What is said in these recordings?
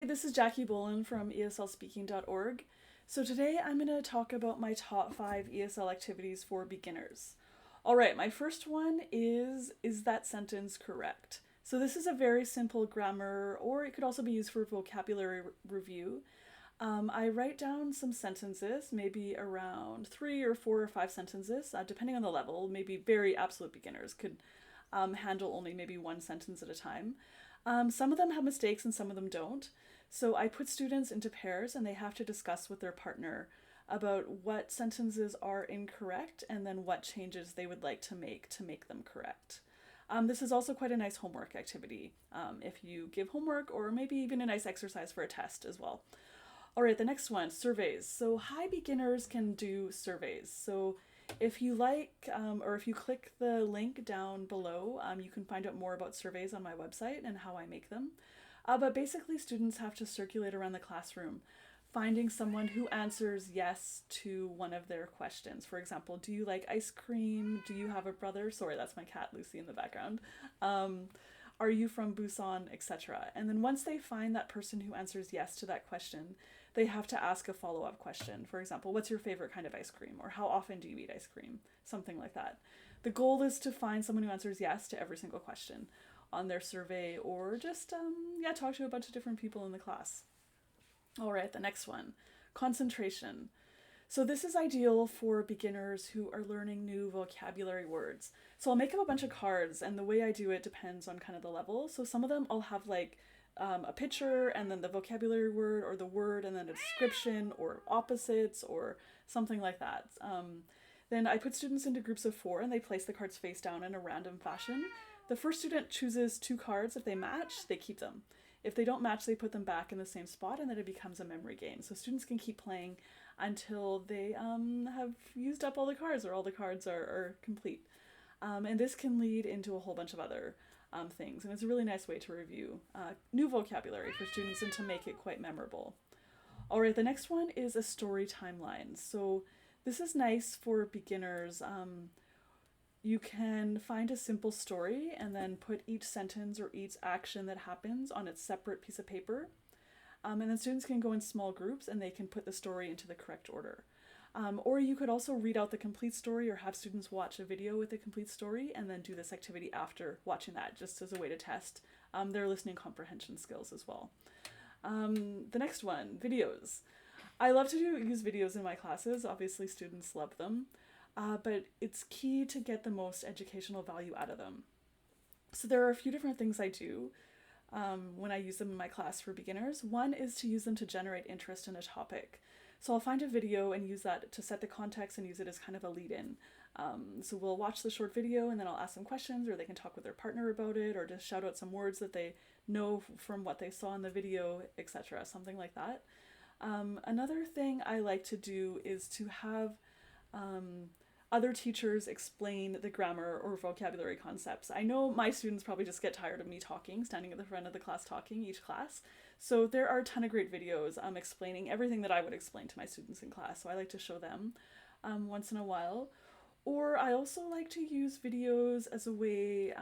This is Jackie Bolin from ESLspeaking.org. So today I'm going to talk about my top 5 ESL activities for beginners. All right, my first one is that sentence correct? So this is a very simple grammar, or it could also be used for vocabulary review. I write down some sentences, maybe around 3 or 4 or 5 sentences, depending on the level. Maybe very absolute beginners could handle only maybe one sentence at a time. Some of them have mistakes and some of them don't. So I put students into pairs and they have to discuss with their partner about what sentences are incorrect and then what changes they would like to make them correct. This is also quite a nice homework activity if you give homework, or maybe even a nice exercise for a test as well. All right, the next one, surveys. So high beginners can do surveys. So if you like, or if you click the link down below, you can find out more about surveys on my website and how I make them. But basically, students have to circulate around the classroom, finding someone who answers yes to one of their questions. For example, do you like ice cream? Do you have a brother? Sorry, that's my cat Lucy in the background. Are you from Busan, etc. And then once they find that person who answers yes to that question, they have to ask a follow-up question. For example, what's your favorite kind of ice cream? Or how often do you eat ice cream? Something like that. The goal is to find someone who answers yes to every single question on their survey, or just talk to a bunch of different people in the class. All right, the next one, concentration. So this is ideal for beginners who are learning new vocabulary words. So I'll make up a bunch of cards, and the way I do it depends on kind of the level. So some of them I'll have like a picture and then the vocabulary word or the word and then a description or opposites or something like that. Then I put students into groups of 4 and they place the cards face down in a random fashion. The first student chooses 2 cards. If they match, they keep them. If they don't match, they put them back in the same spot, and then it becomes a memory game. So students can keep playing until they have used up all the cards, or all the cards are complete. And this can lead into a whole bunch of other things. And it's a really nice way to review new vocabulary for students and to make it quite memorable. All right, the next one is a story timeline. So this is nice for beginners. You can find a simple story and then put each sentence or each action that happens on its separate piece of paper. And then students can go in small groups and they can put the story into the correct order. Or you could also read out the complete story or have students watch a video with the complete story and then do this activity after watching that, just as a way to test their listening comprehension skills as well. The next one, videos. I love to use videos in my classes. Obviously, students love them. But it's key to get the most educational value out of them. So there are a few different things I do when I use them in my class for beginners. One is to use them to generate interest in a topic. So I'll find a video and use that to set the context and use it as kind of a lead-in. So we'll watch the short video and then I'll ask them questions, or they can talk with their partner about it, or just shout out some words that they know from what they saw in the video, etc. Something like that. Another thing I like to do is to have other teachers explain the grammar or vocabulary concepts. I know my students probably just get tired of me talking, standing at the front of the class talking each class. So there are a ton of great videos explaining everything that I would explain to my students in class. So I like to show them once in a while. Or I also like to use videos as a way,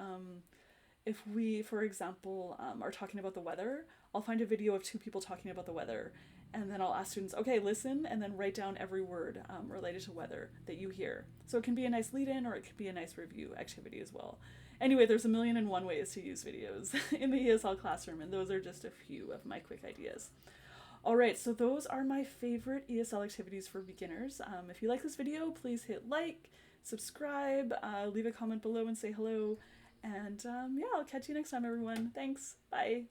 if we, for example, are talking about the weather, I'll find a video of 2 people talking about the weather, and then I'll ask students, okay, listen, and then write down every word related to weather that you hear. So it can be a nice lead-in, or it could be a nice review activity as well. Anyway, there's 1,000,001 ways to use videos in the ESL classroom, and those are just a few of my quick ideas. All right, so those are my favorite ESL activities for beginners. If you like this video, please hit like, subscribe, leave a comment below and say hello. And I'll catch you next time, everyone. Thanks. Bye.